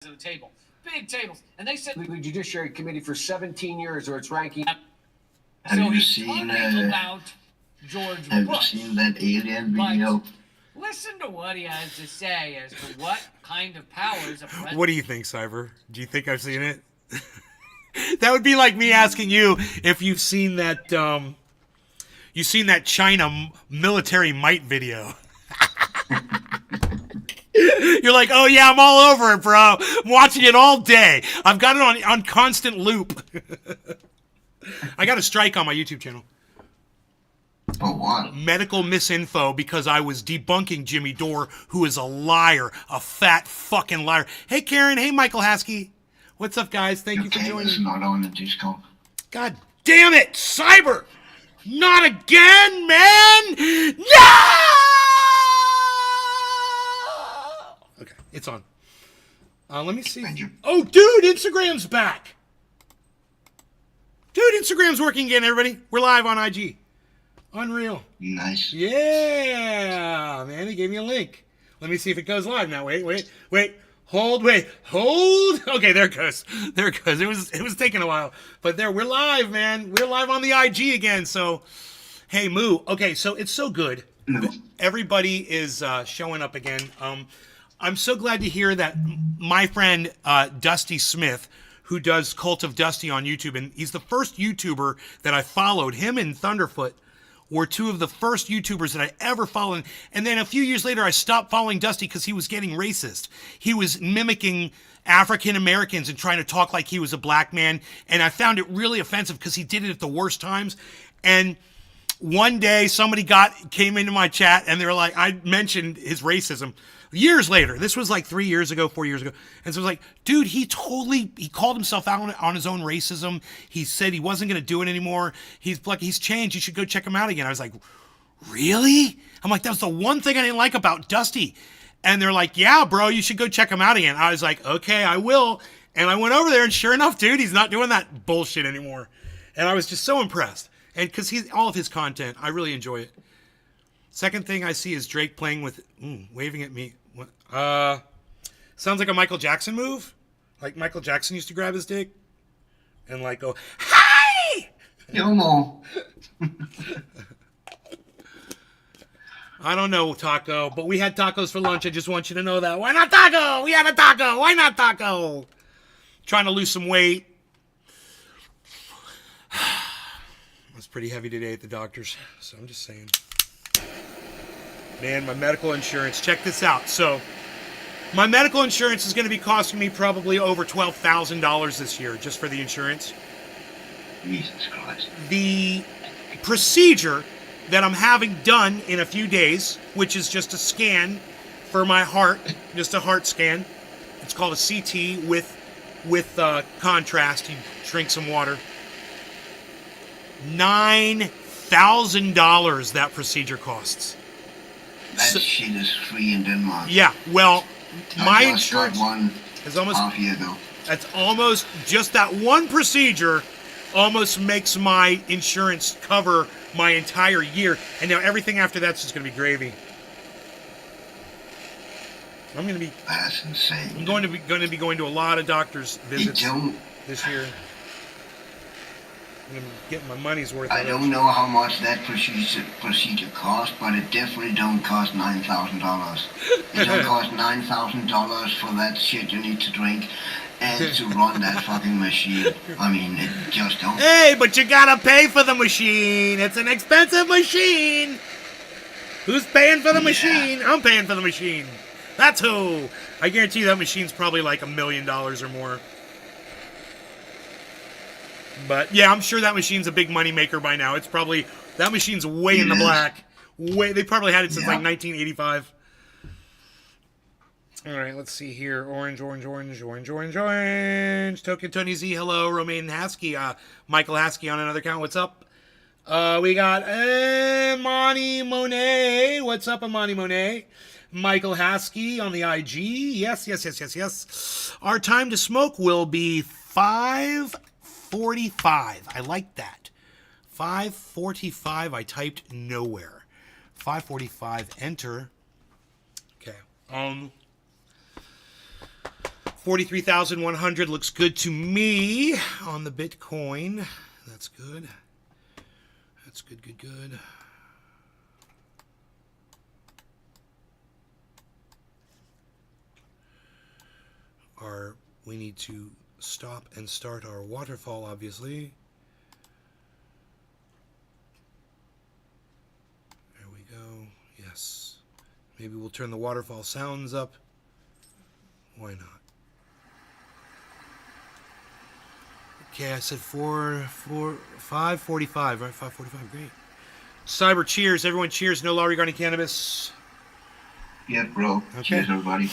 of the table, big tables, and they said the Judiciary Committee for 17 years, or its ranking. So he's talking about George Bush. Have you seen that alien video? Listen to what he has to say as to what kind of powers a president. What do you think, Cyber? Do you think I've seen it? That would be like me asking you if you've seen that. You've seen that China military might video. You're like, oh yeah, I'm all over it, bro. I'm watching it all day. I've got it on constant loop. I got a strike on my YouTube channel. Oh, what? Medical misinfo because I was debunking Jimmy Dore, who is a liar, a fat fucking liar. Hey, Karen. Hey, Michael Haskey. What's up, guys? Thank you for joining. It's not on the Discord. God damn it, Cyber! Not again, man! No! Okay, it's on. Let me see. Oh, dude, Instagram's back. Dude, Instagram's working again, everybody. We're live on IG. Unreal. Nice. Yeah, man, they gave me a link. Let me see if it goes live now. Wait. Hold. Okay, there it goes. It was taking a while. But there, we're live, man. We're live on the IG again. So, hey, Moo. Okay, so it's so good. Everybody is showing up again. I'm so glad to hear that my friend Dusty Smith, who does Cult of Dusty on YouTube, and he's the first YouTuber that I followed. Him and Thunderfoot were two of the first YouTubers that I ever followed. And then a few years later, I stopped following Dusty because he was getting racist. He was mimicking African Americans and trying to talk like he was a black man. And I found it really offensive because he did it at the worst times. And one day somebody came into my chat and they were like, I mentioned his racism. Years later, this was like 3 years ago, 4 years ago. And so I was like, dude, he called himself out on his own racism. He said he wasn't going to do it anymore. He's changed. You should go check him out again. I was like, really? I'm like, that was the one thing I didn't like about Dusty. And they're like, yeah, bro, you should go check him out again. I was like, okay, I will. And I went over there and sure enough, dude, he's not doing that bullshit anymore. And I was just so impressed. And because all of his content, I really enjoy it. Second thing I see is Drake playing with, waving at me. Sounds like a Michael Jackson move. Like Michael Jackson used to grab his dick and like go, hi! Yomo. I don't know, Taco, but we had tacos for lunch. I just want you to know that. Why not taco? We had a taco. Why not taco? Trying to lose some weight. I was pretty heavy today at the doctor's, so I'm just saying. Man, my medical insurance. Check this out. So, my medical insurance is going to be costing me probably over $12,000 this year just for the insurance. Jesus Christ. The procedure that I'm having done in a few days, which is just a scan for my heart, just a heart scan. It's called a CT with contrast. You drink some water. $9,000 that procedure costs. That shit is free in Denmark. Yeah, well, my insurance is almost half year ago. That's almost just that one procedure almost makes my insurance cover my entire year, and now everything after that's just going to be gravy. I'm going to be. That's insane. I'm going to be going to a lot of doctors' visits this year. I'm getting my money's worth. I don't know how much that procedure costs, but it definitely don't cost $9,000. It don't cost $9,000 for that shit you need to drink and to run that fucking machine. I mean, it just don't. Hey, but you gotta pay for the machine. It's an expensive machine. Who's paying for the machine? I'm paying for the machine. That's who. I guarantee you that machine's probably like $1 million or more. But yeah, I'm sure that machine's a big money maker by now. It's probably, that machine's way in the black. They probably had it since like 1985. All right, let's see here. Orange. Token Tony Z, hello. Romaine Haskey, Michael Haskey on another account. What's up? We got Amani Monet. What's up, Amani Monet? Michael Haskey on the IG. Yes. Our time to smoke will be 5:45. I like that. 5:45. I typed nowhere. 5:45. Enter. Okay. 43,100 looks good to me on the Bitcoin. That's good. That's good, good, good. We need to stop and start our waterfall, obviously. There we go. Yes. Maybe we'll turn the waterfall sounds up. Why not? Okay, I said 5:45, right? 5:45, great. Cyber, cheers. Everyone cheers. No law regarding cannabis. Yeah, bro. Okay. Cheers, everybody.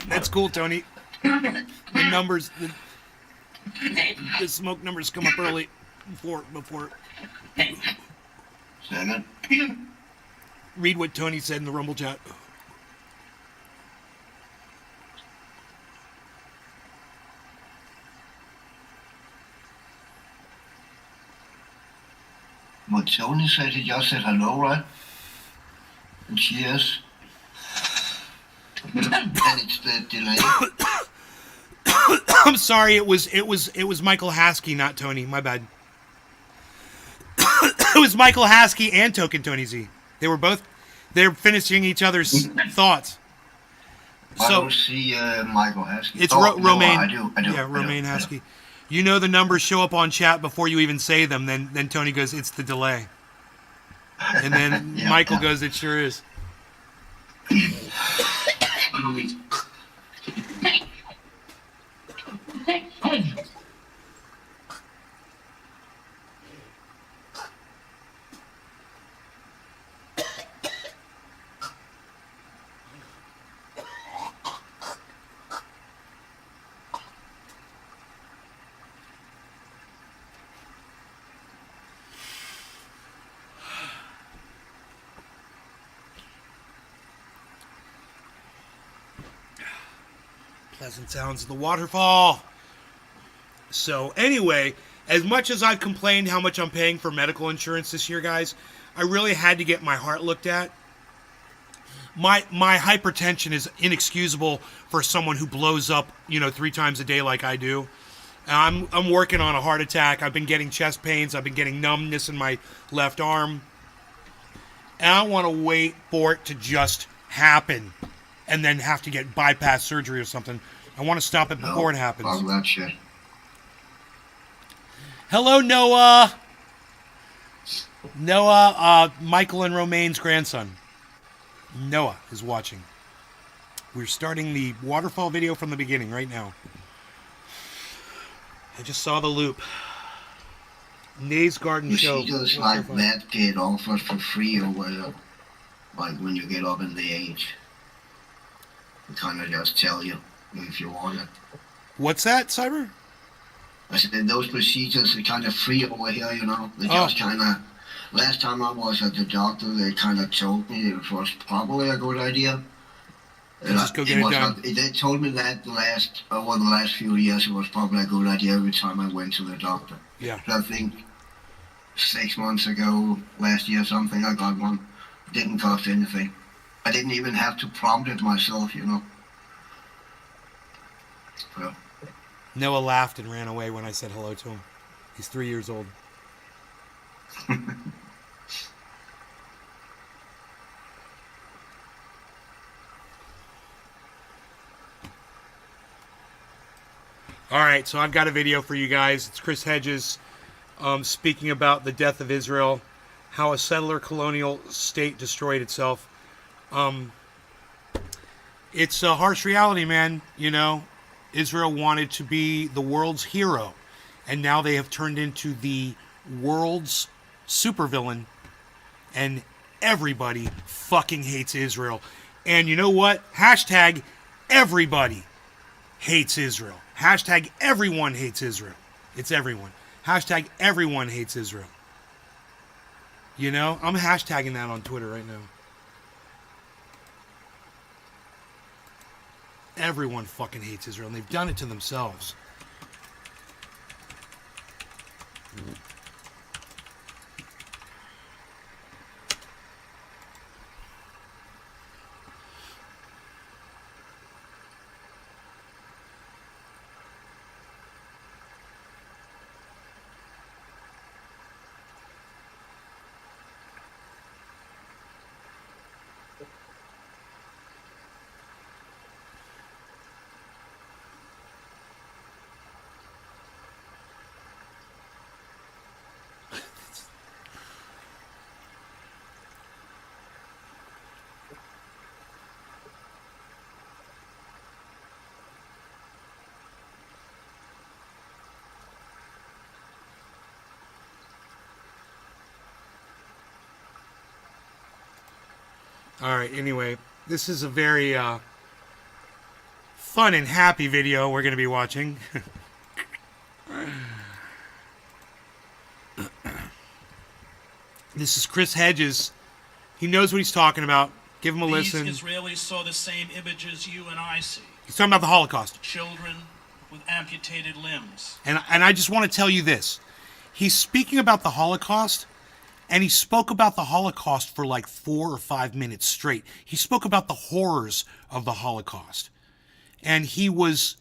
That's cool, Tony. The numbers, the smoke numbers come up early before. Second. Read what Tony said in the Rumble chat. What Tony said, he just said hello, right? And cheers. And it's the delay. I'm sorry, it was Michael Haskey, not Tony. My bad. It was Michael Haskey and Token Tony Z. They're finishing each other's thoughts. I So don't see Michael Haskey. it's no, Romaine. I do. Yeah, Romaine Haskey. You know the numbers show up on chat before you even say them. Then Tony goes, "It's the delay," and then Yeah, Michael yeah. goes, "It sure is." Pleasant sounds of the waterfall. So anyway, as much as I've complained how much I'm paying for medical insurance this year, guys, I really had to get my heart looked at. My hypertension is inexcusable for someone who blows up, 3 times a day like I do. I'm working on a heart attack. I've been getting chest pains. I've been getting numbness in my left arm. And I don't want to wait for it to just happen and then have to get bypass surgery or something. I want to stop it before it happens. Fuck that shit. Hello, Noah. Noah, Michael and Romaine's grandson. Noah is watching. We're starting the waterfall video from the beginning right now. I just saw the loop. Nay's Garden Show. Procedures like that get offered for free or whatever. Like when you get up in the age. They kind of just tell you if you want it. What's that, Cyber? I said those procedures are kind of free over here, They just kind of... Last time I was at the doctor, they kind of told me it was probably a good idea. Just go get it done. They told me that over the last few years, it was probably a good idea every time I went to the doctor. Yeah. So I think 6 months ago, last year something, I got one. Didn't cost anything. I didn't even have to prompt it myself, So. Noah laughed and ran away when I said hello to him. He's 3 years old. All right, so I've got a video for you guys. It's Chris Hedges speaking about the death of Israel, how a settler colonial state destroyed itself. It's a harsh reality, man. Israel wanted to be the world's hero, and now they have turned into the world's supervillain, and everybody fucking hates Israel. And you know what? Hashtag everybody hates Israel. Hashtag everyone hates Israel. It's everyone. Hashtag everyone hates Israel. You know, I'm hashtagging that on Twitter right now. Everyone fucking hates Israel, and they've done it to themselves. All right, anyway, this is a very fun and happy video we're going to be watching. This is Chris Hedges. He knows what he's talking about. Give him a listen. These Israelis saw the same images you and I see. He's talking about the Holocaust. Children with amputated limbs. And I just want to tell you this. He's speaking about the Holocaust, and he spoke about the Holocaust for like 4 or 5 minutes straight. He spoke about the horrors of the Holocaust. And he was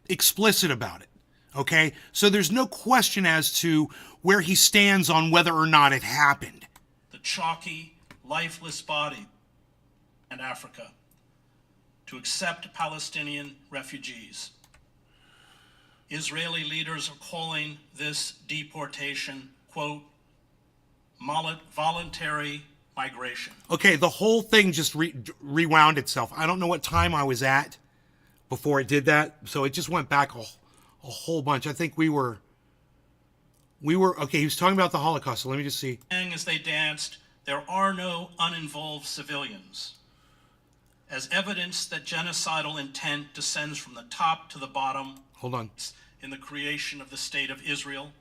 explicit about it. Okay? So there's no question as to where he stands on whether or not it happened. The chalky, lifeless body in Africa to accept Palestinian refugees. Israeli leaders are calling this deportation, quote, voluntary migration. Okay, the whole thing just rewound itself. I don't know what time I was at before it did that, so it just went back a whole bunch. I think we were, okay, he was talking about the Holocaust, so let me just see. As they danced, there are no uninvolved civilians. As evidence that genocidal intent descends from the top to the bottom. Hold on. In the creation of the State of Israel,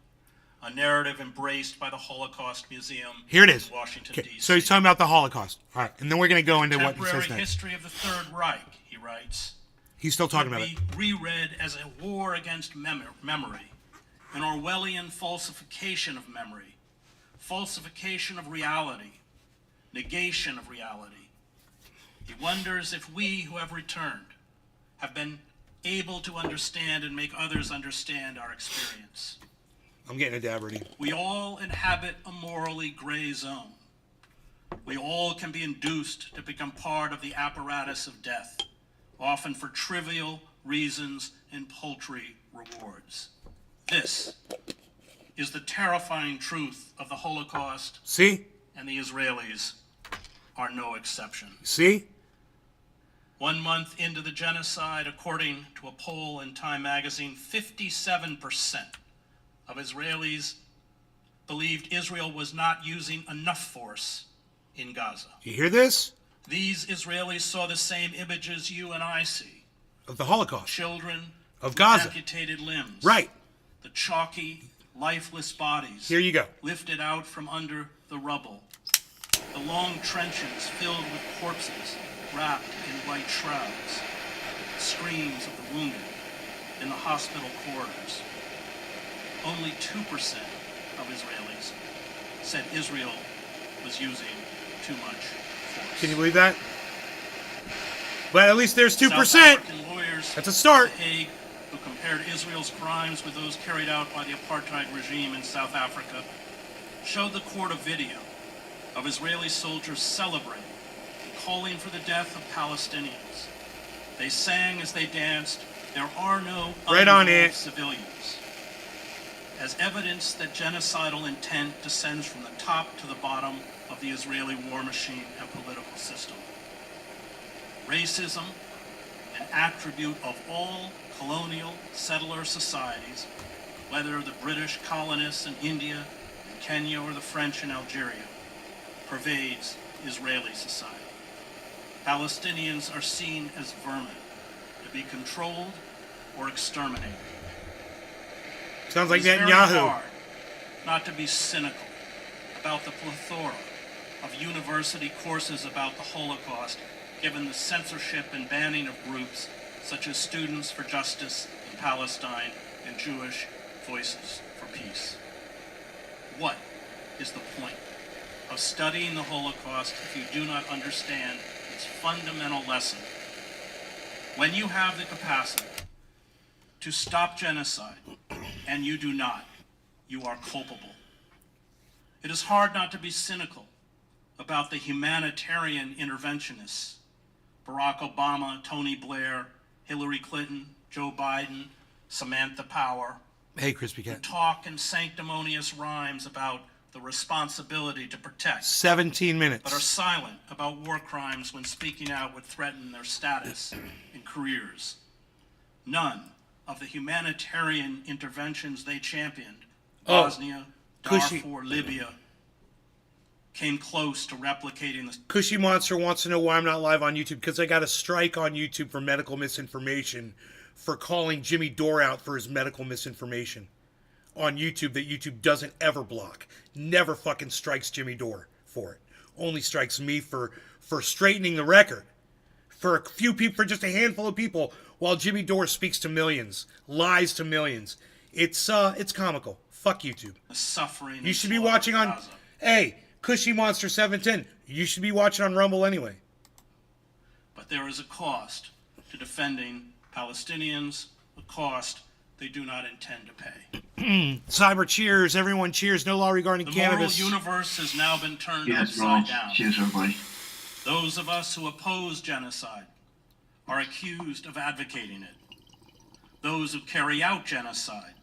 a narrative embraced by the Holocaust Museum. Here it is. In Washington, okay. D.C. So he's talking about the Holocaust. All right, and then we're going to go into what he says Contemporary next. history of the Third Reich, he writes. He's still talking about it. Be reread as a war against memory, an Orwellian falsification of memory, falsification of reality, negation of reality. He wonders if we who have returned have been able to understand and make others understand our experience. I'm getting a dab ready. We all inhabit a morally gray zone. We all can be induced to become part of the apparatus of death, often for trivial reasons and paltry rewards. This is the terrifying truth of the Holocaust. See? And the Israelis are no exception. See? 1 month into the genocide, according to a poll in Time magazine, 57% of Israelis believed Israel was not using enough force in Gaza. You hear this? These Israelis saw the same images you and I see. Of the Holocaust. Children of Gaza. With amputated limbs. Right. The chalky, lifeless bodies. Here you go. Lifted out from under the rubble. The long trenches filled with corpses wrapped in white shrouds. Screams of the wounded in the hospital corridors. Only 2% of Israelis said Israel was using too much force. Can you believe that? But at least there's 2%. South African lawyers That's a start. at The Hague, who compared Israel's crimes with those carried out by the apartheid regime in South Africa, showed the court a video of Israeli soldiers celebrating and calling for the death of Palestinians. They sang as they danced, "There are no right on it. civilians." As evidence that genocidal intent descends from the top to the bottom of the Israeli war machine and political system. Racism, an attribute of all colonial settler societies, whether the British colonists in India and Kenya or the French in Algeria, pervades Israeli society. Palestinians are seen as vermin, to be controlled or exterminated. Sounds like It is very Netanyahu. hard not to be cynical about the plethora of university courses about the Holocaust, given the censorship and banning of groups such as Students for Justice in Palestine and Jewish Voices for Peace. What is the point of studying the Holocaust if you do not understand its fundamental lesson? When you have the capacity to stop genocide, and you do not, you are culpable. It is hard not to be cynical about the humanitarian interventionists, Barack Obama, Tony Blair, Hillary Clinton, Joe Biden, Samantha Power, Hey, Crispy who Cat. talk in sanctimonious rhymes about the responsibility to protect, 17 but are minutes. silent about war crimes when speaking out would threaten their status and careers. None of the humanitarian interventions they championed, Bosnia, Cushy. Darfur, Libya, came close to replicating the Cushy Monster wants to know why I'm not live on YouTube, because I got a strike on YouTube for medical misinformation for calling Jimmy Dore out for his medical misinformation on YouTube that YouTube doesn't ever block. Never fucking strikes Jimmy Dore for it. Only strikes me for straightening the record. For a few people, for just a handful of people, while Jimmy Dore speaks to millions, lies to millions. It's comical. Fuck YouTube. suffering. You and should be slaughter watching of on, Gaza. hey, Cushy Monster 710. You should be watching on Rumble anyway. But there is a cost to defending Palestinians, a cost they do not intend to pay. Cyber cheers, everyone cheers. No law regarding The cannabis. moral universe has now been turned Yes, bro. upside down. Cheers, everybody. Those of us who oppose genocide are accused of advocating it. Those who carry out genocide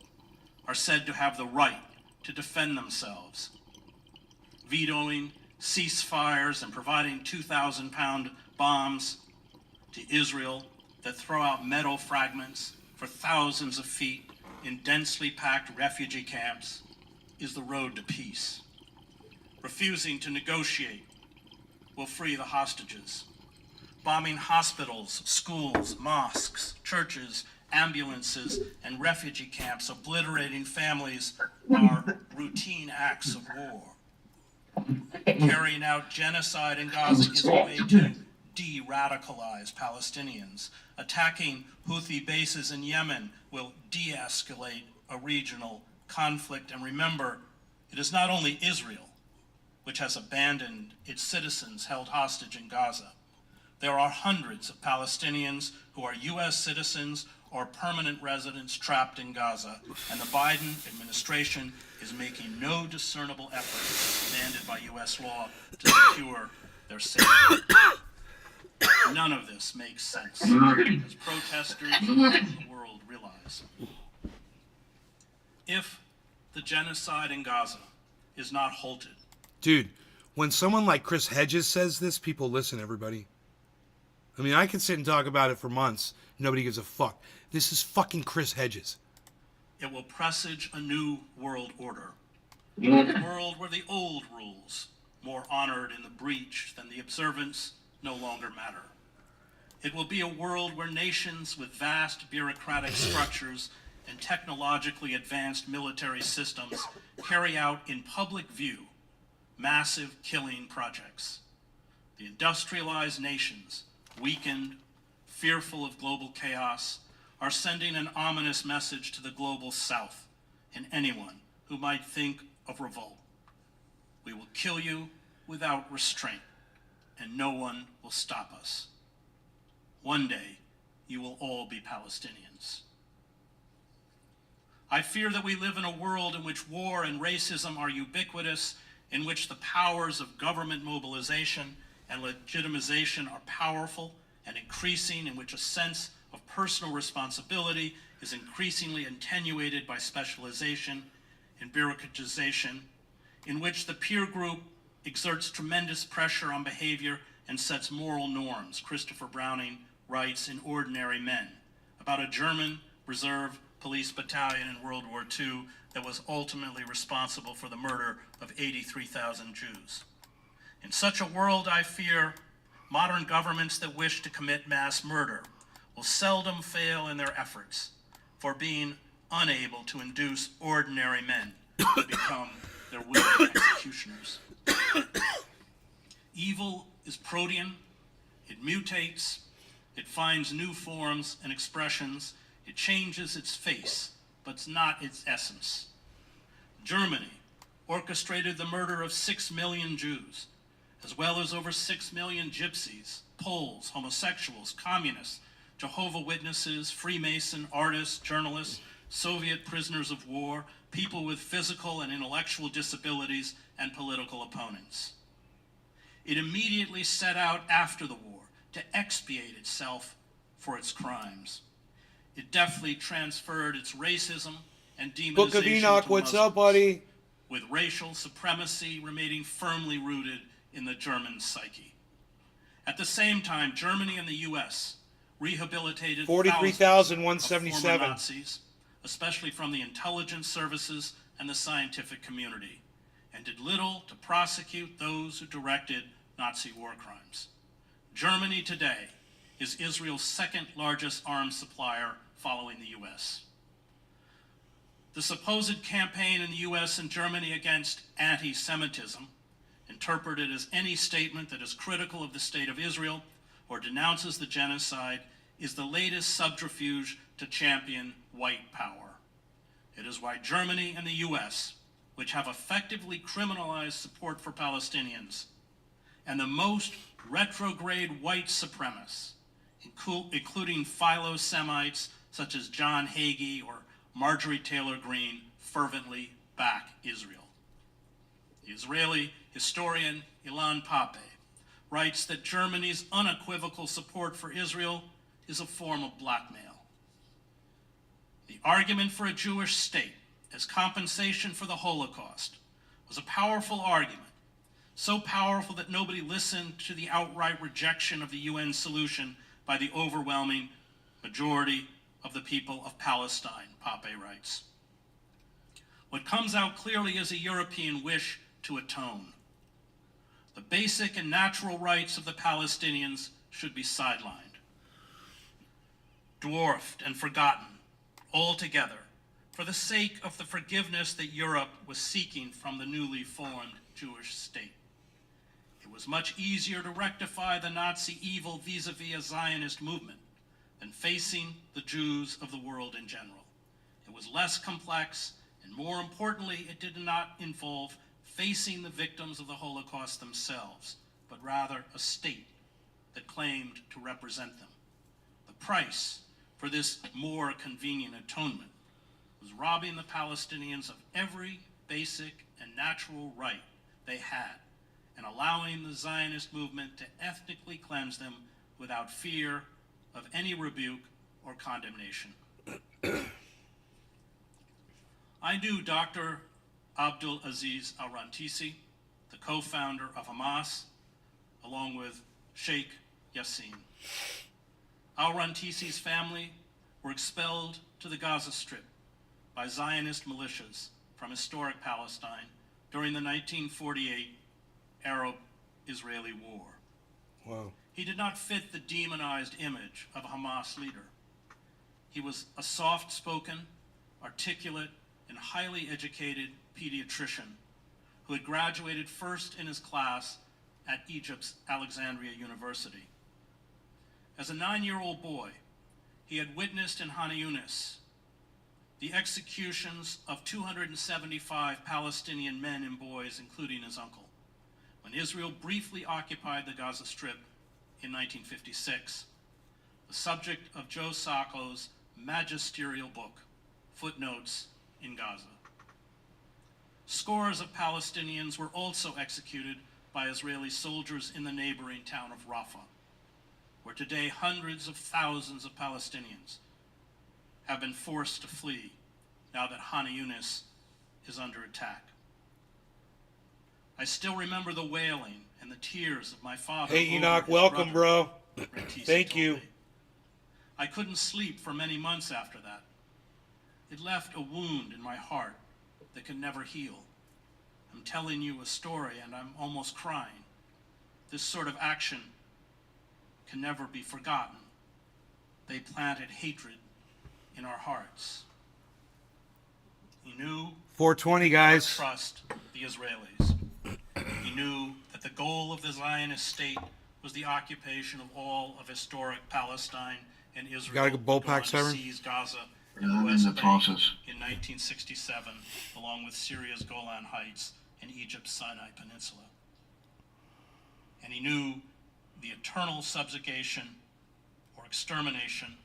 are said to have the right to defend themselves. Vetoing ceasefires and providing 2,000-pound bombs to Israel that throw out metal fragments for thousands of feet in densely packed refugee camps is the road to peace. Refusing to negotiate will free the hostages. Bombing hospitals, schools, mosques, churches, ambulances, and refugee camps, obliterating families, are routine acts of war. Carrying out genocide in Gaza is a way to de-radicalize Palestinians. Attacking Houthi bases in Yemen will de-escalate a regional conflict. And remember, it is not only Israel which has abandoned its citizens held hostage in Gaza. There are hundreds of Palestinians who are U.S. citizens or permanent residents trapped in Gaza, and the Biden administration is making no discernible effort as demanded by U.S. law to secure their safety. None of this makes sense, as protesters around the world realize. If the genocide in Gaza is not halted, Dude, when someone like Chris Hedges says this, people listen, everybody. I mean, I can sit and talk about it for months. Nobody gives a fuck. This is fucking Chris Hedges. it will presage a new world order. A world where the old rules, more honored in the breach than the observance, no longer matter. It will be a world where nations with vast bureaucratic structures and technologically advanced military systems carry out in public view massive killing projects. The industrialized nations, weakened, fearful of global chaos, are sending an ominous message to the global south and anyone who might think of revolt. We will kill you without restraint, and no one will stop us. One day, you will all be Palestinians. I fear that we live in a world in which war and racism are ubiquitous, in which the powers of government mobilization and legitimization are powerful and increasing, in which a sense of personal responsibility is increasingly attenuated by specialization and bureaucratization, in which the peer group exerts tremendous pressure on behavior and sets moral norms. Christopher Browning writes in Ordinary Men about a German reserve police battalion in World War II that was ultimately responsible for the murder of 83,000 Jews. In such a world, I fear, modern governments that wish to commit mass murder will seldom fail in their efforts for being unable to induce ordinary men to become their willing executioners. Evil is protean, it mutates, it finds new forms and expressions, it changes its face, but not its essence. Germany orchestrated the murder of 6 million Jews, as well as over 6 million gypsies, Poles, homosexuals, communists, Jehovah's Witnesses, Freemason, artists, journalists, Soviet prisoners of war, people with physical and intellectual disabilities, and political opponents. It immediately set out after the war to expiate itself for its crimes. It deftly transferred its racism and demonization Book of Enoch, to what's Muslims, up, buddy? with racial supremacy remaining firmly rooted in the German psyche. At the same time, Germany and the U.S. rehabilitated 43,177. thousands of former Nazis, especially from the intelligence services and the scientific community, and did little to prosecute those who directed Nazi war crimes. Germany today is Israel's second largest arms supplier following the U.S. The supposed campaign in the U.S. and Germany against anti-Semitism, interpreted as any statement that is critical of the state of Israel or denounces the genocide, is the latest subterfuge to champion white power. It is why Germany and the U.S., which have effectively criminalized support for Palestinians, and the most retrograde white supremacists, including philo-Semites such as John Hagee or Marjorie Taylor Greene, fervently back Israel. The Israeli historian Ilan Pappé writes that Germany's unequivocal support for Israel is a form of blackmail. The argument for a Jewish state as compensation for the Holocaust was a powerful argument, so powerful that nobody listened to the outright rejection of the UN solution by the overwhelming majority of the people of Palestine, Pape writes. What comes out clearly is a European wish to atone. The basic and natural rights of the Palestinians should be sidelined, dwarfed and forgotten altogether for the sake of the forgiveness that Europe was seeking from the newly formed Jewish state. It was much easier to rectify the Nazi evil vis-a-vis a Zionist movement than facing the Jews of the world in general. It was less complex, and more importantly, it did not involve facing the victims of the Holocaust themselves, but rather a state that claimed to represent them. The price for this more convenient atonement was robbing the Palestinians of every basic and natural right they had, and allowing the Zionist movement to ethnically cleanse them without fear of any rebuke or condemnation. I knew Dr. Abdul Aziz al-Rantisi, the co-founder of Hamas, along with Sheikh Yassin. Al-Rantisi's family were expelled to the Gaza Strip by Zionist militias from historic Palestine during the 1948 Arab-Israeli War. Wow. He did not fit the demonized image of a Hamas leader. He was a soft-spoken, articulate, and highly educated pediatrician who had graduated first in his class at Egypt's Alexandria University. As a 9-year-old boy, he had witnessed in Han Yunis the executions of 275 Palestinian men and boys, including his uncle, when Israel briefly occupied the Gaza Strip in 1956, the subject of Joe Sacco's magisterial book, Footnotes in Gaza. Scores of Palestinians were also executed by Israeli soldiers in the neighboring town of Rafah, where today hundreds of thousands of Palestinians have been forced to flee now that Han Yunis is under attack. I still remember the wailing and the tears of my father. Hey, Enoch, welcome, bro. Thank you. I couldn't sleep for many months after that. It left a wound in my heart that could never heal. I'm telling you a story and I'm almost crying. This sort of action can never be forgotten. They planted hatred in our hearts. He knew 420, he could never guys. trust the Israelis. He knew that the goal of the Zionist state was the occupation of all of historic Palestine, and Israel Gotta go would bull go on pack, to Severn. seize Gaza I'm and the in West the Bank process. in 1967, along with Syria's Golan Heights and Egypt's Sinai Peninsula. And he knew the eternal subjugation or extermination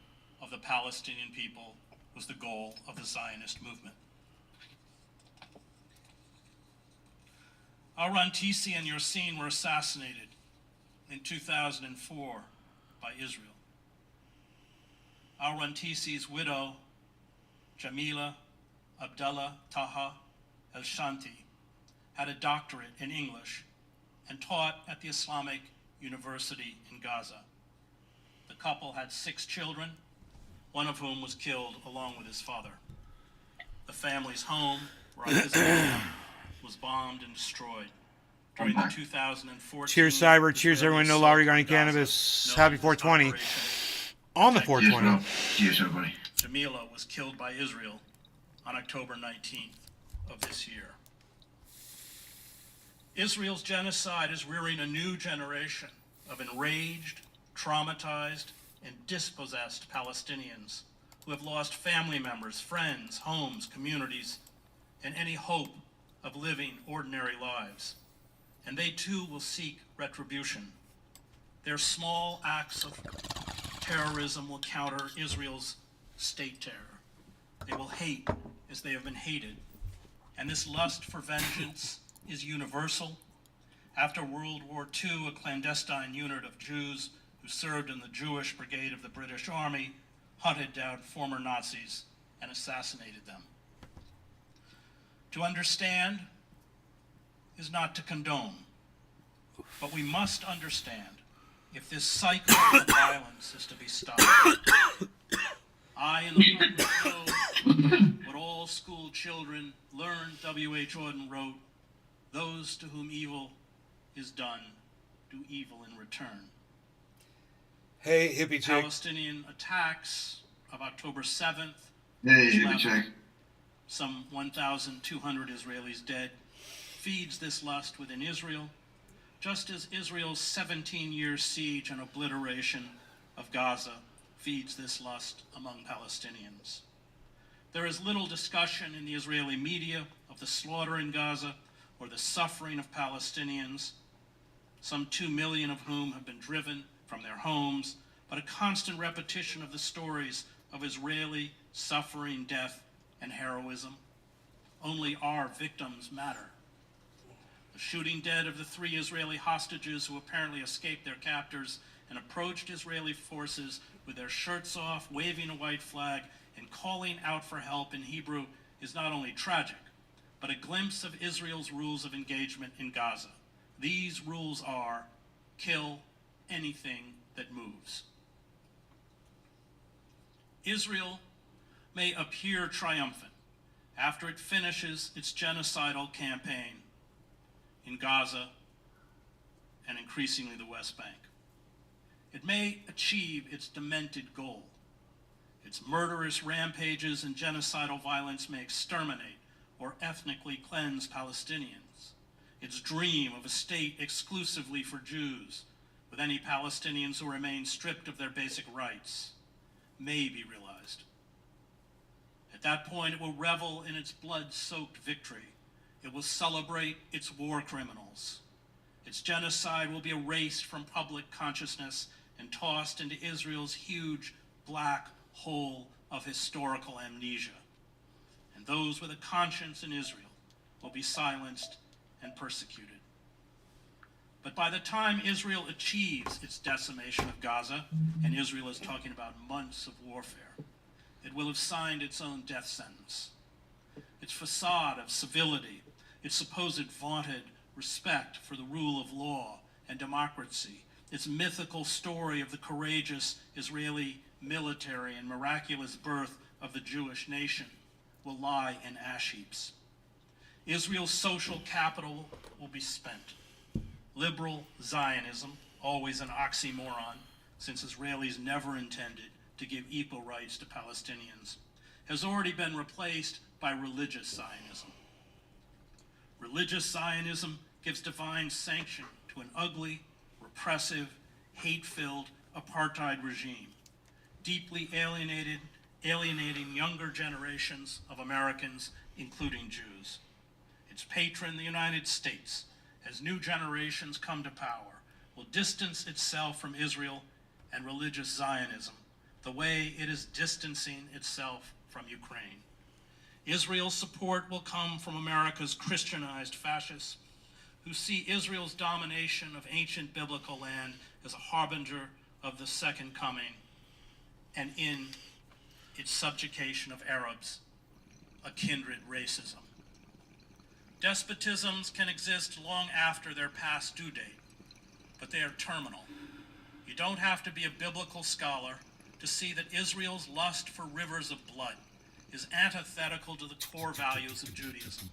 of the Palestinian people was the goal of the Zionist movement. Al-Rantisi and Yassin were assassinated in 2004 by Israel. Al-Rantisi's widow, Jamila Abdullah Taha El-Shanti, had a doctorate in English and taught at the Islamic University in Gaza. The couple had 6 children, one of whom was killed along with his father. The family's home, where I visited them, was bombed and destroyed. During the 2014 Cheers, Cyber. Cheers, Israeli everyone. No assault law on regarding Gaza, cannabis. known Happy as 420. Operation On the Protect 420. Cheers, bro. Cheers, everybody. Jamila was killed by Israel on October 19th of this year. Israel's genocide is rearing a new generation of enraged, traumatized, and dispossessed Palestinians who have lost family members, friends, homes, communities, and any hope of living ordinary lives. And they too will seek retribution. Their small acts of terrorism will counter Israel's state terror. They will hate as they have been hated. And this lust for vengeance is universal. After World War II, a clandestine unit of Jews who served in the Jewish Brigade of the British Army hunted down former Nazis and assassinated them. To understand is not to condone, but we must understand if this cycle of violence is to be stopped. I and the public know what all school children learned. W.H. Auden wrote, "Those to whom evil is done do evil in return." Hey, hippie chick. Palestinian attacks of October 7th, Hey, which hippie left check. some 1,200 Israelis dead, feeds this lust within Israel, just as Israel's 17-year siege and obliteration of Gaza feeds this lust among Palestinians. There is little discussion in the Israeli media of the slaughter in Gaza or the suffering of Palestinians, some 2 million of whom have been driven from their homes, but a constant repetition of the stories of Israeli suffering, death, and heroism. Only our victims matter. The shooting dead of the 3 Israeli hostages who apparently escaped their captors and approached Israeli forces with their shirts off, waving a white flag, and calling out for help in Hebrew is not only tragic, but a glimpse of Israel's rules of engagement in Gaza. These rules are: kill anything that moves. Israel may appear triumphant after it finishes its genocidal campaign in Gaza and increasingly the West Bank. It may achieve its demented goal. Its murderous rampages and genocidal violence may exterminate or ethnically cleanse Palestinians. Its dream of a state exclusively for Jews, with any Palestinians who remain stripped of their basic rights, may be realized. At that point, it will revel in its blood-soaked victory. It will celebrate its war criminals. Its genocide will be erased from public consciousness and tossed into Israel's huge black hole of historical amnesia. And those with a conscience in Israel will be silenced and persecuted. But by the time Israel achieves its decimation of Gaza, and Israel is talking about months of warfare, it will have signed its own death sentence. Its facade of civility, its supposed vaunted respect for the rule of law and democracy, its mythical story of the courageous Israeli military and miraculous birth of the Jewish nation will lie in ash heaps. Israel's social capital will be spent. Liberal Zionism, always an oxymoron, since Israelis never intended to give equal rights to Palestinians, has already been replaced by religious Zionism. Religious Zionism gives divine sanction to an ugly, repressive, hate-filled apartheid regime, deeply alienating younger generations of Americans, including Jews. Its patron, the United States, as new generations come to power, will distance itself from Israel and religious Zionism the way it is distancing itself from Ukraine. Israel's support will come from America's Christianized fascists who see Israel's domination of ancient biblical land as a harbinger of the second coming, and in its subjugation of Arabs, a kindred racism. Despotisms can exist long after their past due date, but they are terminal. You don't have to be a biblical scholar to see that Israel's lust for rivers of blood is antithetical to the core values of Judaism.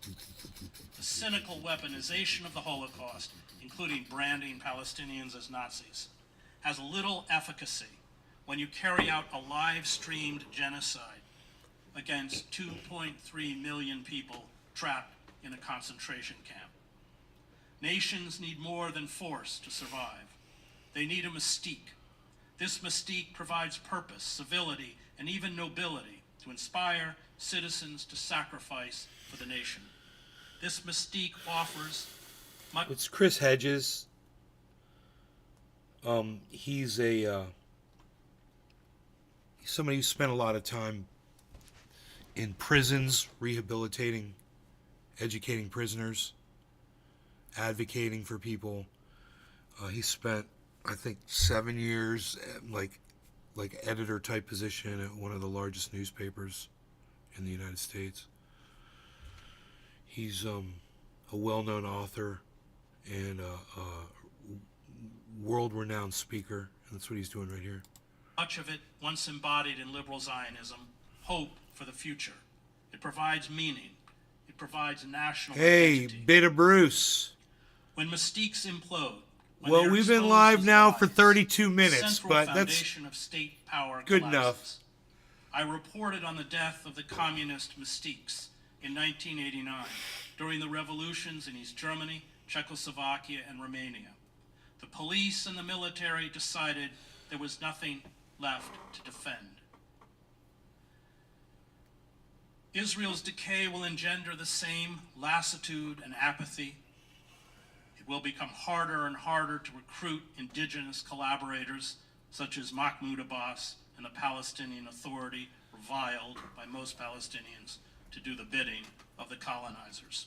The cynical weaponization of the Holocaust, including branding Palestinians as Nazis, has little efficacy when you carry out a live-streamed genocide against 2.3 million people trapped in a concentration camp. Nations need more than force to survive. They need a mystique. This mystique provides purpose, civility, and even nobility to inspire citizens to sacrifice for the nation. This mystique offers much. It's Chris Hedges. He's somebody who spent a lot of time in prisons, rehabilitating, educating prisoners, advocating for people. He spent, I think, 7 years like editor type position at one of the largest newspapers in the United States. He's a well-known author and a world-renowned speaker, and that's what he's doing right here. Much of it once embodied in liberal Zionism, hope for the future. It provides meaning. It provides national identity. Beta Bruce. When mystiques implode, when Well, they're we've been exposed live as now lies, for 32 the minutes, central but that's foundation of state power good collapses. enough. I reported on the death of the communist mystiques in 1989 during the revolutions in East Germany, Czechoslovakia, and Romania. The police and the military decided there was nothing left to defend. Israel's decay will engender the same lassitude and apathy. It will become harder and harder to recruit indigenous collaborators such as Mahmoud Abbas and the Palestinian Authority, reviled by most Palestinians, to do the bidding of the colonizers.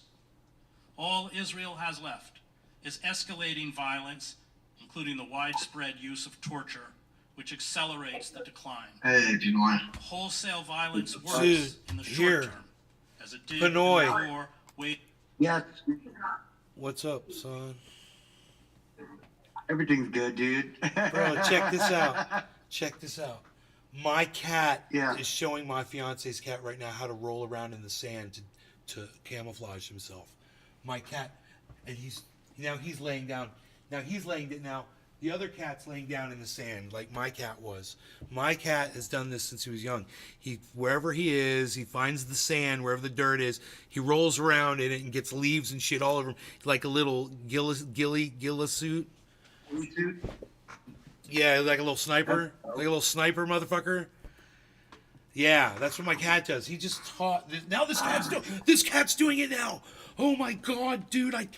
All Israel has left is escalating violence, including the widespread use of torture, which accelerates the decline. Hey, Pinoy. Wholesale violence works Dude, in the here. short term, as it did Pinoy. in the war. Yes, What's up, son? everything's good, dude. Bro, check this out. Check this out. My cat Yeah. is showing my fiance's cat right now how to roll around in the sand to camouflage himself. My cat, and he's laying down. Now the other cat's laying down in the sand like my cat was. My cat has done this since he was young. Wherever he is, he finds the sand, wherever the dirt is, he rolls around in it and gets leaves and shit all over him like a little ghillie suit. Yeah, like a little sniper. Like a little sniper, motherfucker. Yeah, that's what my cat does. He just taught. Now this cat's doing it now. Oh my god, dude! I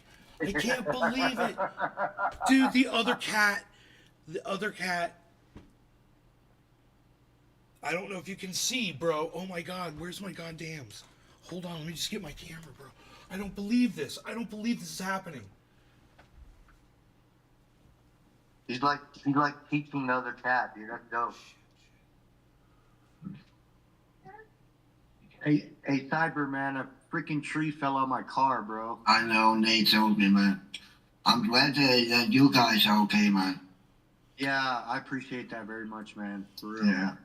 can't believe it, dude. The other cat. I don't know if you can see, bro. Oh my god, where's my goddams? Hold on, let me just get my camera, bro. I don't believe this. I don't believe this is happening. He's like teaching the other cat, dude. That's dope. Hey, Cyber, man, a freaking tree fell on my car, bro. I know, Nate told me, man. I'm glad that you guys are okay, man. Yeah, I appreciate that very much, man. For real. Yeah.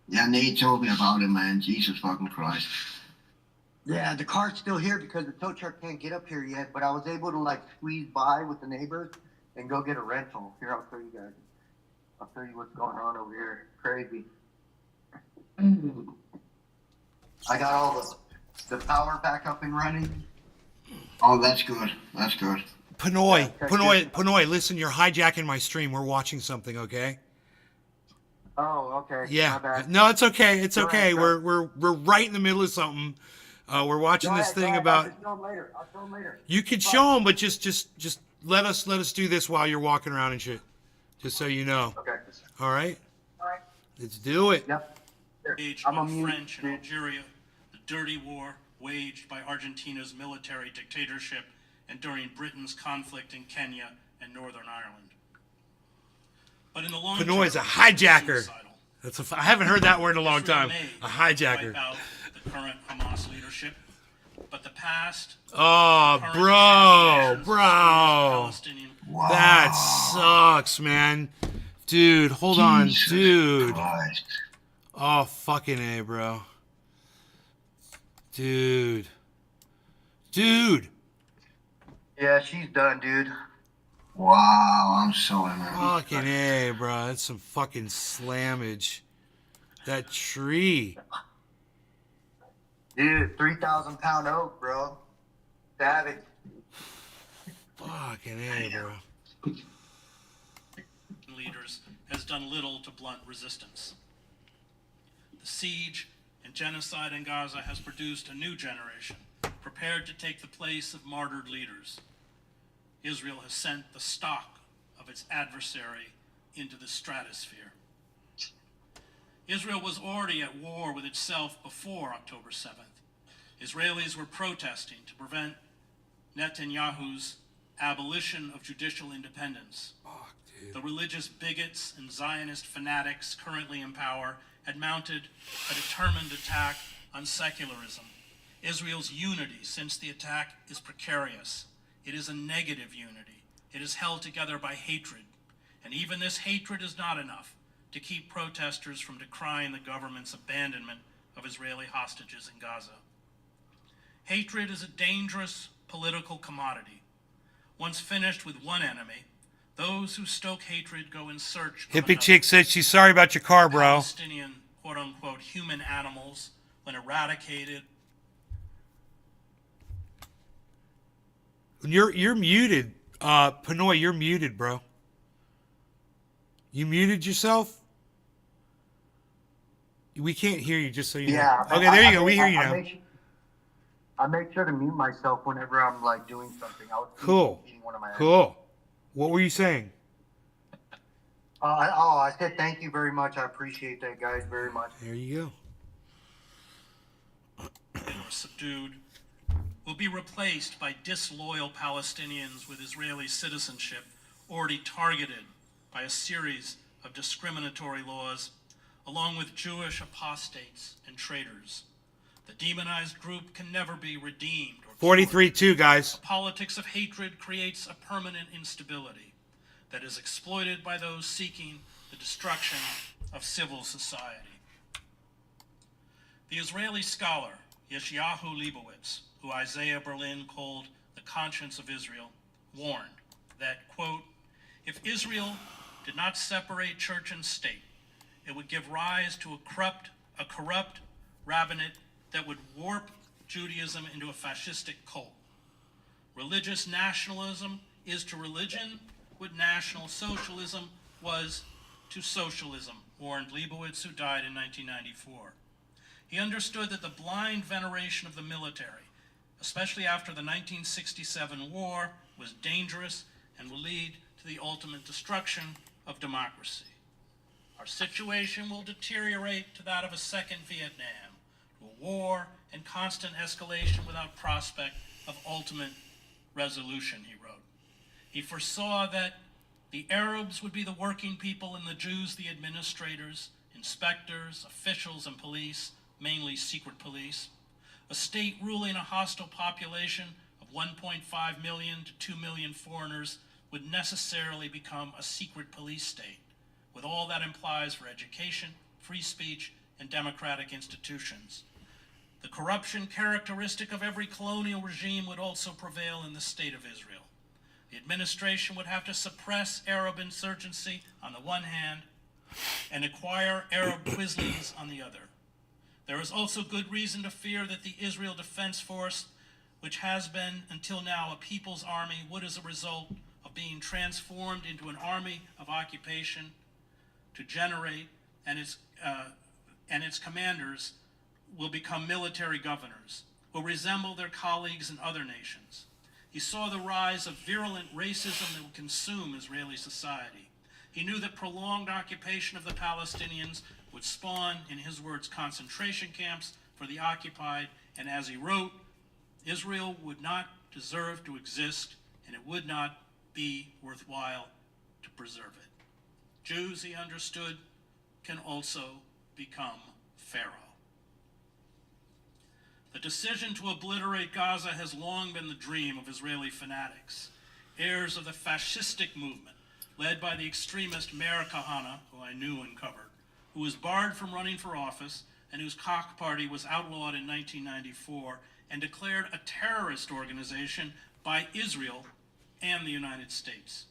Yeah, Nate told me about it, man. Jesus fucking Christ. Yeah, the car's still here because the tow truck can't get up here yet, but I was able to, like, squeeze by with the neighbors and go get a rental. Here, I'll show you guys. I'll tell you what's going on over here. Crazy. I got all the power back up and running. Oh, that's good. That's good. Panoy, listen, you're hijacking my stream. We're watching something, okay? Oh, okay. My Yeah. bad. No, it's okay. It's Go okay. ahead, bro. We're right in the middle of something. We're watching Go this ahead, thing I'll about. just show 'em later. I'll show 'em later. You could show them, but just let us do this while you're walking around and shit. Just so you know. Okay. All right. All right. Let's do it. Yep. Here, Waged I'm by on the mute. French in Algeria, the dirty war waged by Argentina's military dictatorship, and during Britain's conflict in Kenya and Northern Ireland. But in the long Panoy's term, a hijacker. suicidal. I haven't heard that word in a long Israel time. may A hijacker. wipe out the current Hamas leadership, but the past, Oh, current bro, assassinations of bro. Palestinian Wow. That sucks, man. Dude, hold on, Jesus dude. Christ. Oh, fucking A, bro. Dude. Yeah, she's done, dude. Wow, I'm sorry, man. Fucking A, bro. That's some fucking slammage. That tree. Dude, 3,000-pound oak, bro. Savage. Fucking A, bro. leaders has done little to blunt resistance. The siege and genocide in Gaza has produced a new generation, prepared to take the place of martyred leaders. Israel has sent the stock of its adversary into the stratosphere. Israel was already at war with itself before October 7th. Israelis were protesting to prevent Netanyahu's abolition of judicial independence. The religious bigots and Zionist fanatics currently in power had mounted a determined attack on secularism. Israel's unity since the attack is precarious. It is a negative unity. It is held together by hatred. And even this hatred is not enough to keep protesters from decrying the government's abandonment of Israeli hostages in Gaza. Hatred is a dangerous political commodity. Once finished with one enemy, those who stoke hatred go in search of Hippie another. chick said she's sorry about your car, bro. Palestinian, quote-unquote, human animals, when eradicated. You're muted. Panoy, you're muted, bro. You muted yourself? We can't hear you, just so you Yeah. know. Okay, there you go. We hear you now. I make sure to mute myself whenever I'm like doing something. I was Cool. eating one of my Cool. What were you saying? I said thank you very much. I appreciate that, guys, very much. There you go. Or subdued, will be replaced by disloyal Palestinians with Israeli citizenship already targeted by a series of discriminatory laws, along with Jewish apostates and traitors. The demonized group can never be redeemed or 43-2, guys. A politics of hatred creates a permanent instability that is exploited by those seeking the destruction of civil society. The Israeli scholar Yeshayahu Leibowitz, who Isaiah Berlin called the conscience of Israel, warned that, quote, if Israel did not separate church and state, it would give rise to a corrupt rabbinate that would warp Judaism into a fascistic cult. Religious nationalism is to religion what National Socialism was to socialism, warned Leibowitz, who died in 1994. He understood that the blind veneration of the military, especially after the 1967 war, was dangerous and will lead to the ultimate destruction of democracy. Our situation will deteriorate to that of a second Vietnam, to a war and constant escalation without prospect of ultimate resolution, he wrote. He foresaw that the Arabs would be the working people and the Jews the administrators, inspectors, officials, and police, mainly secret police. A state ruling a hostile population of 1.5 million to 2 million foreigners would necessarily become a secret police state, with all that implies for education, free speech, and democratic institutions. The corruption characteristic of every colonial regime would also prevail in the state of Israel. The administration would have to suppress Arab insurgency on the one hand and acquire Arab Quislings on the other. There is also good reason to fear that the Israel Defense Force, which has been until now a people's army, would, as a result of being transformed into an army of occupation, to generate, and its commanders will become military governors, will resemble their colleagues in other nations. He saw the rise of virulent racism that would consume Israeli society. He knew that prolonged occupation of the Palestinians would spawn, in his words, concentration camps for the occupied, and as he wrote, Israel would not deserve to exist, and it would not be worthwhile to preserve it. Jews, he understood, can also become Pharaoh. The decision to obliterate Gaza has long been the dream of Israeli fanatics, heirs of the fascistic movement led by the extremist Meir Kahane, who I knew and covered, who was barred from running for office and whose Koch party was outlawed in 1994 and declared a terrorist organization by Israel and the United States.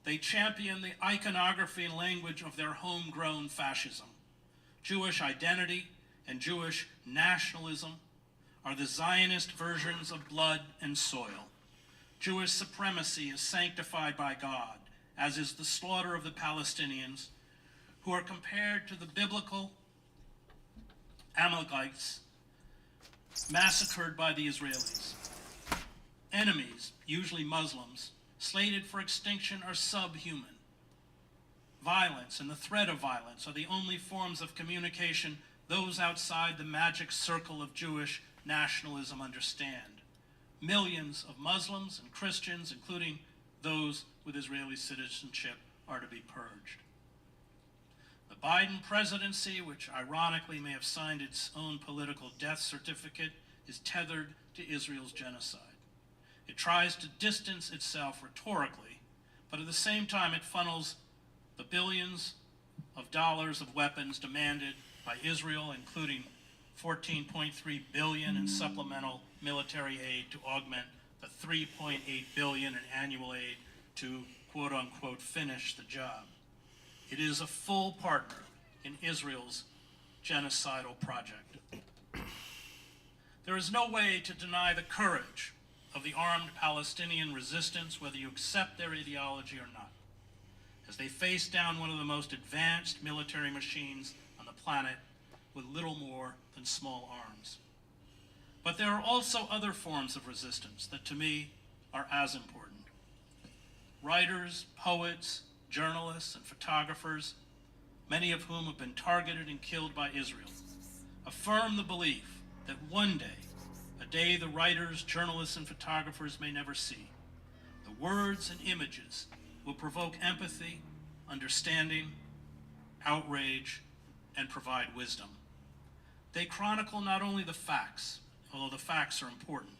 They champion the iconography and language of their homegrown fascism. Jewish identity and Jewish nationalism are the Zionist versions of blood and soil. Jewish supremacy is sanctified by God, as is the slaughter of the Palestinians, who are compared to the biblical Amalekites massacred by the Israelis. Enemies, usually Muslims, slated for extinction are subhuman. Violence and the threat of violence are the only forms of communication those outside the magic circle of Jewish nationalism understand. Millions of Muslims and Christians, including those with Israeli citizenship, are to be purged. The Biden presidency, which ironically may have signed its own political death certificate, is tethered to Israel's genocide. It tries to distance itself rhetorically, but at the same time it funnels the billions of dollars of weapons demanded by Israel, including $14.3 billion in supplemental military aid to augment the $3.8 billion in annual aid to quote-unquote finish the job. It is a full partner in Israel's genocidal project. There is no way to deny the courage of the armed Palestinian resistance, whether you accept their ideology or not, as they face down one of the most advanced military machines on the planet with little more than small arms. But there are also other forms of resistance that, to me, are as important. Writers, poets, journalists, and photographers, many of whom have been targeted and killed by Israel, affirm the belief that one day, a day the writers, journalists, and photographers may never see, the words and images will provoke empathy, understanding, outrage, and provide wisdom. They chronicle not only the facts, although the facts are important,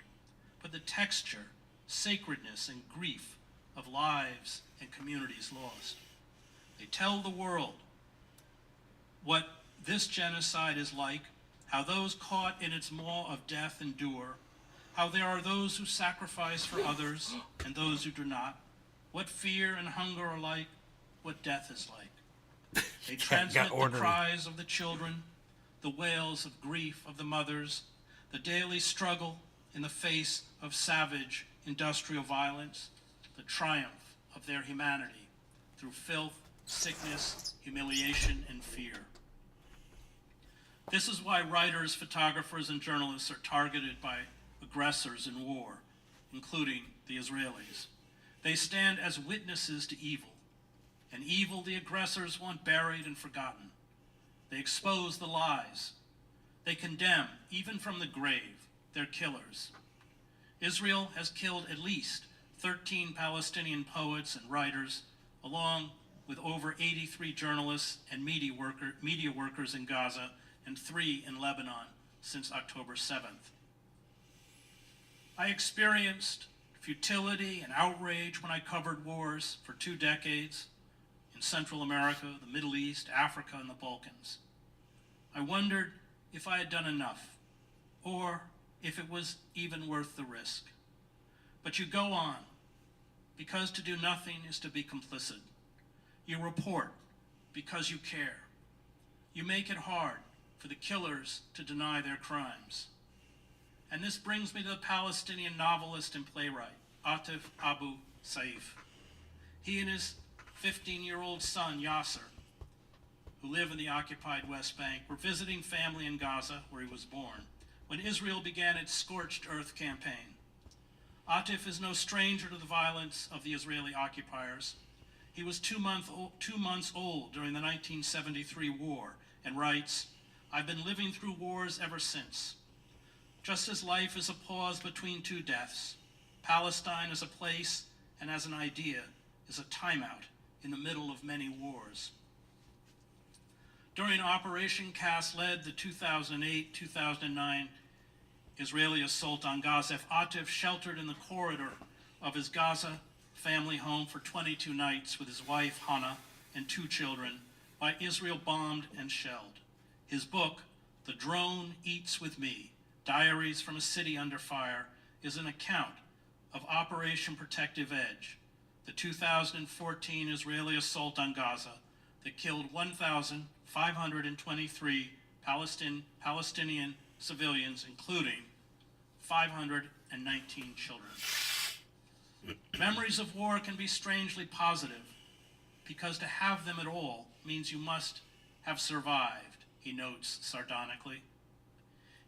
but the texture, sacredness, and grief of lives and communities lost. They tell the world what this genocide is like, how those caught in its maw of death endure, how there are those who sacrifice for others and those who do not, what fear and hunger are like, what death is like. They transmit the cries of the children, the wails of grief of the mothers, the daily struggle in the face of savage industrial violence, the triumph of their humanity through filth, sickness, humiliation, and fear. This is why writers, photographers, and journalists are targeted by aggressors in war, including the Israelis. They stand as witnesses to evil, and evil the aggressors want buried and forgotten. They expose the lies. They condemn, even from the grave, their killers. Israel has killed at least 13 Palestinian poets and writers, along with over 83 journalists and media workers in Gaza, and 3 in Lebanon since October 7th. I experienced futility and outrage when I covered wars for 2 decades in Central America, the Middle East, Africa, and the Balkans. I wondered if I had done enough, or if it was even worth the risk. But you go on, because to do nothing is to be complicit. You report because you care. You make it hard for the killers to deny their crimes. And this brings me to the Palestinian novelist and playwright, Atif Abu Saif. He and his 15-year-old son, Yasser, who live in the occupied West Bank, were visiting family in Gaza, where he was born, when Israel began its scorched earth campaign. Atif is no stranger to the violence of the Israeli occupiers. He was 2 months old during the 1973 war and writes, "I've been living through wars ever since. Just as life is a pause between two deaths, Palestine as a place and as an idea is a timeout in the middle of many wars." During Operation Cast Lead, the 2008-2009 Israeli assault on Gaza, Atif sheltered in the corridor of his Gaza family home for 22 nights with his wife, Hannah, and 2 children, while Israel bombed and shelled. His book, The Drone Eats With Me, Diaries from a City Under Fire, is an account of Operation Protective Edge, the 2014 Israeli assault on Gaza that killed 1,523 Palestinian civilians, including 519 children. Memories of war can be strangely positive, because to have them at all means you must have survived, he notes sardonically.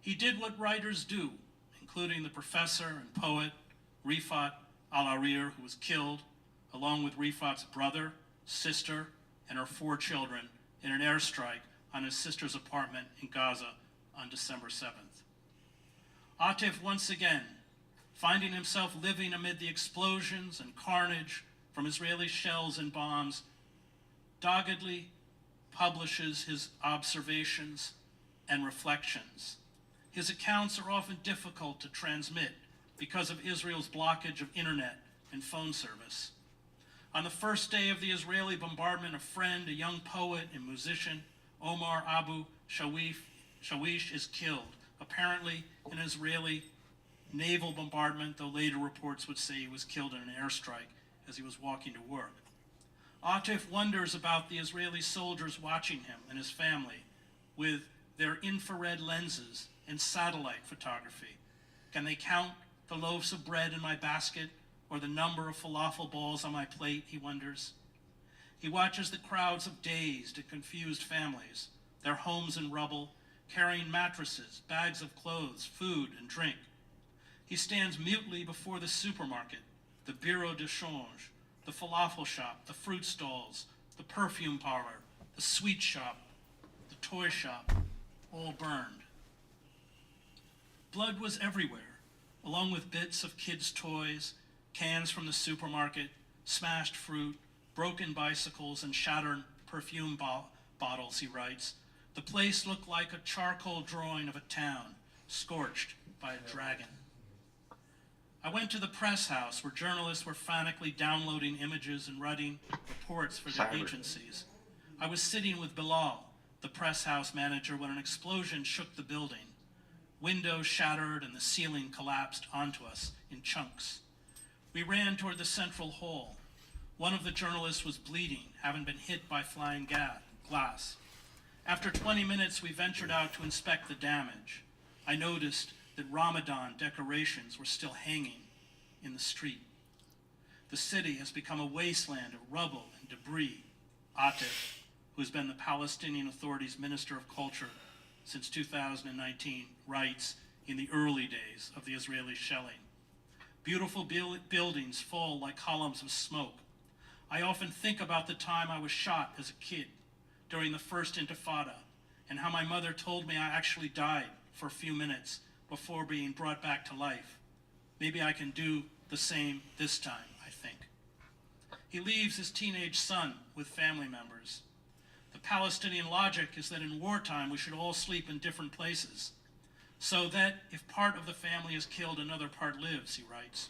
He did what writers do, including the professor and poet Rifat al-Arir, who was killed, along with Rifat's brother, sister, and her 4 children in an airstrike on his sister's apartment in Gaza on December 7th. Atif, once again, finding himself living amid the explosions and carnage from Israeli shells and bombs, doggedly publishes his observations and reflections. His accounts are often difficult to transmit because of Israel's blockage of internet and phone service. On the first day of the Israeli bombardment, a friend, a young poet and musician, Omar Abu Shawish, is killed, apparently in an Israeli naval bombardment, though later reports would say he was killed in an airstrike as he was walking to work. Atif wonders about the Israeli soldiers watching him and his family with their infrared lenses and satellite photography. Can they count the loaves of bread in my basket or the number of falafel balls on my plate, he wonders. He watches the crowds of dazed and confused families, their homes in rubble, carrying mattresses, bags of clothes, food, and drink. He stands mutely before the supermarket, the bureau de change, the falafel shop, the fruit stalls, the perfume parlor, the sweet shop, the toy shop, all burned. Blood was everywhere, along with bits of kids' toys, cans from the supermarket, smashed fruit, broken bicycles, and shattered perfume bottles, he writes. The place looked like a charcoal drawing of a town, scorched by a dragon. I went to the press house where journalists were frantically downloading images and writing reports for their agencies. I was sitting with Bilal, the press house manager, when an explosion shook the building. Windows shattered and the ceiling collapsed onto us in chunks. We ran toward the central hall. One of the journalists was bleeding, having been hit by flying glass. After 20 minutes, we ventured out to inspect the damage. I noticed that Ramadan decorations were still hanging in the street. The city has become a wasteland of rubble and debris. Atif, who has been the Palestinian Authority's Minister of Culture since 2019, writes in the early days of the Israeli shelling. Beautiful buildings fall like columns of smoke. I often think about the time I was shot as a kid during the first Intifada and how my mother told me I actually died for a few minutes before being brought back to life. Maybe I can do the same this time, I think. He leaves his teenage son with family members. The Palestinian logic is that in wartime we should all sleep in different places, so that if part of the family is killed, another part lives, he writes.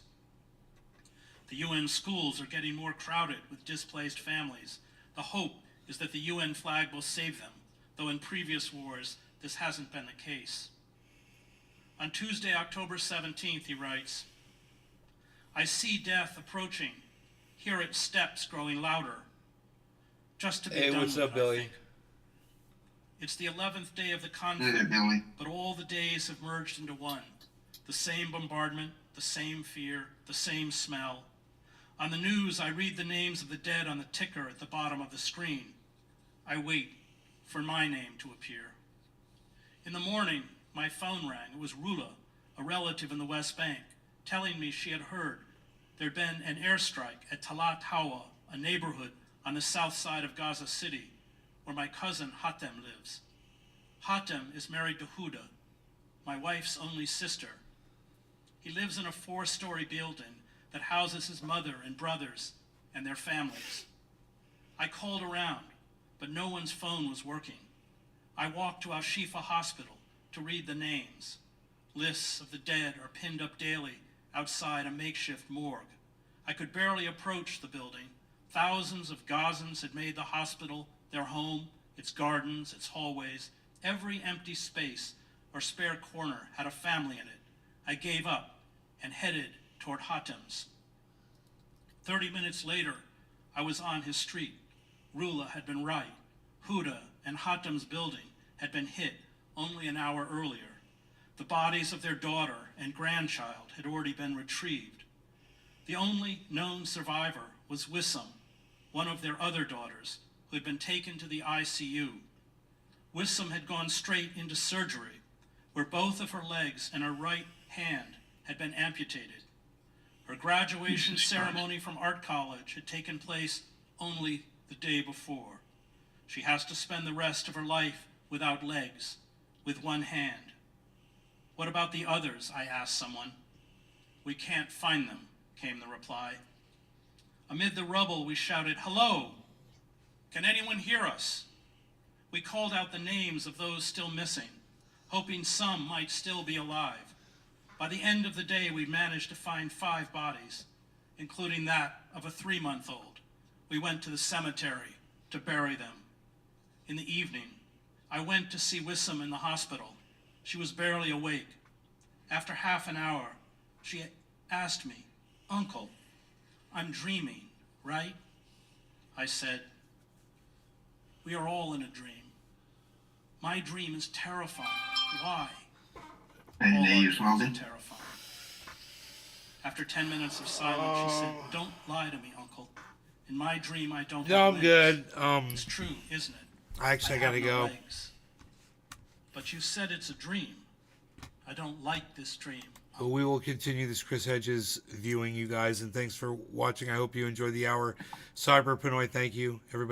The UN schools are getting more crowded with displaced families. The hope is that the UN flag will save them, though in previous wars this hasn't been the case. On Tuesday, October 17th, he writes, I see death approaching hear its steps growing louder. Just to be Hey, done what's with up, it, Billy? I think. It's the 11th day of the Hey conflict, there, Billy. but all the days have merged into one. The same bombardment, the same fear, the same smell. On the news, I read the names of the dead on the ticker at the bottom of the screen. I wait for my name to appear. In the morning, my phone rang. It was Rula, a relative in the West Bank, telling me she had heard there'd been an airstrike at Talat Hawa, a neighborhood on the south side of Gaza City, where my cousin Hatem lives. Hatem is married to Huda, my wife's only sister. He lives in a 4-story building that houses his mother and brothers and their families. I called around, but no one's phone was working. I walked to Al-Shifa Hospital to read the names. Lists of the dead are pinned up daily outside a makeshift morgue. I could barely approach the building. Thousands of Gazans had made the hospital their home, its gardens, its hallways. Every empty space or spare corner had a family in it. I gave up and headed toward Hatem's. 30 minutes later, I was on his street. Rula had been right. Huda and Hatem's building had been hit only an hour earlier. The bodies of their daughter and grandchild had already been retrieved. The only known survivor was Wissam, one of their other daughters, who had been taken to the ICU. Wissam had gone straight into surgery, where both of her legs and her right hand had been amputated. Her graduation ceremony from art college had taken place only the day before. She has to spend the rest of her life without legs, with one hand. What about the others? I asked someone. We can't find them, came the reply. Amid the rubble, we shouted, "Hello! Can anyone hear us?" We called out the names of those still missing, hoping some might still be alive. By the end of the day, we managed to find 5 bodies, including that of a 3-month-old. We went to the cemetery to bury them. In the evening, I went to see Wissam in the hospital. She was barely awake. After half an hour, she asked me, "Uncle, I'm dreaming, right?" I said, "We are all in a dream. My dream is terrifying. Why?" Hey, All there, our you dreams smoking? are terrifying. After 10 minutes of silence, she said, "Don't lie to me, Uncle. In my dream, I don't No, have I'm legs. good. It's true, isn't it? I I gotta have no go. legs. But you said it's a dream. I don't like this dream. But we will continue this Chris Hedges viewing, you guys, and thanks for watching. I hope you enjoyed the hour. Cyber Pinoy, thank you, everybody.